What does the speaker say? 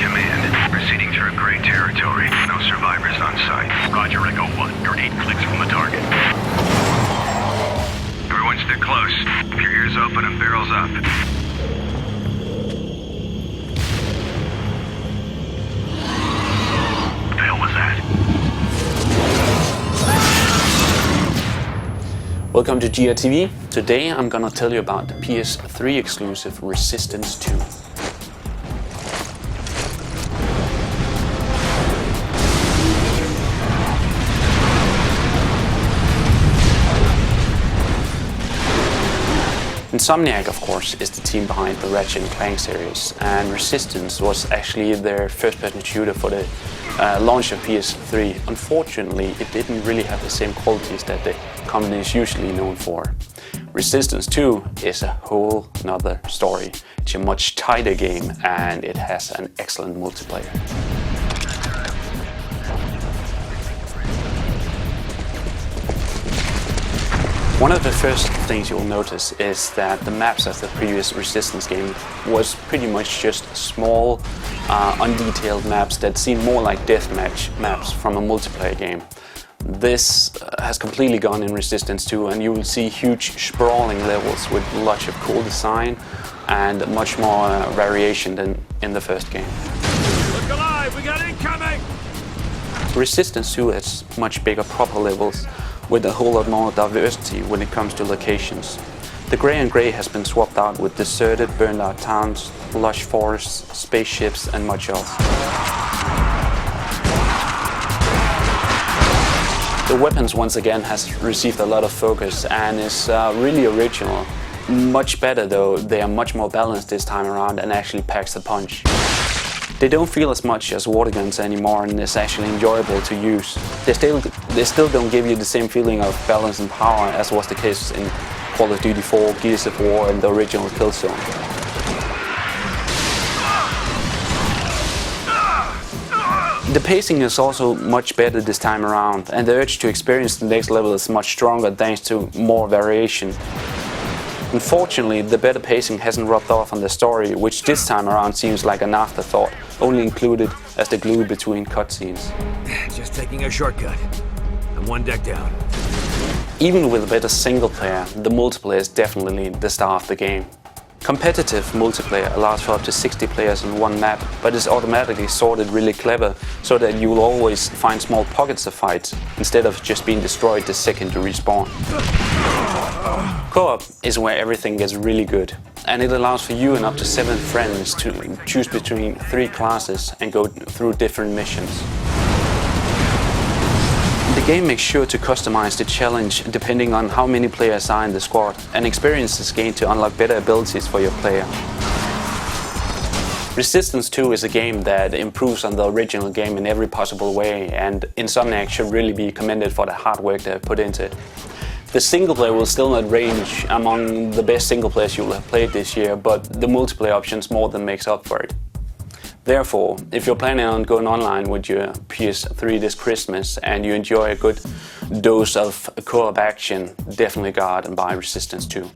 command. Proceeding through gray territory. No survivors on site. Roger, Echo 1. You're 8 clicks from the target. Everyone stick close. Keep your ears open and barrels up. What the hell was that? Welcome to GRTV. Today I'm gonna tell you about the PS3 exclusive Resistance 2. Insomniac, of course, is the team behind the Ratchet & Clank series, and Resistance was actually their first-person shooter for the launch of PS3. Unfortunately, it didn't really have the same qualities that the company is usually known for. Resistance 2 is a whole nother story. It's a much tighter game, and it has an excellent multiplayer. One of the first things you'll notice is that the maps of the previous Resistance game was pretty much just small, undetailed maps that seemed more like deathmatch maps from a multiplayer game. This has completely gone in Resistance 2, and you will see huge sprawling levels with lots of cool design and much more variation than in the first game. Look alive, we got incoming! Resistance 2 has much bigger proper levels, with a whole lot more diversity when it comes to locations. The grey and grey has been swapped out with deserted, burned out towns, lush forests, spaceships and much else. The weapons once again has received a lot of focus and is really original. Much better though, they are much more balanced this time around and actually packs the punch. They don't feel as much as water guns anymore, and it's actually enjoyable to use. They still don't give you the same feeling of balance and power as was the case in Call of Duty 4, Gears of War and the original Killzone. The pacing is also much better this time around, and the urge to experience the next level is much stronger thanks to more variation. Unfortunately, the better pacing hasn't rubbed off on the story, which this time around seems like an afterthought, only included as the glue between cutscenes. Just taking a shortcut. I'm one deck down. Even with a better single player, the multiplayer is definitely the star of the game. Competitive multiplayer allows for up to 60 players on one map, but is automatically sorted really clever, so that you will always find small pockets of fights, instead of just being destroyed the second you respawn. Co-op is where everything gets really good, and it allows for you and up to 7 friends to choose between 3 classes and go through different missions. The game makes sure to customize the challenge depending on how many players are in the squad, and experience is gained to unlock better abilities for your player. Resistance 2 is a game that improves on the original game in every possible way, and Insomniac should really be commended for the hard work they have put into it. The single player will still not range among the best single players you will have played this year, but the multiplayer options more than makes up for it. Therefore, if you're planning on going online with your PS3 this Christmas and you enjoy a good dose of co-op action, definitely go out and buy Resistance 2.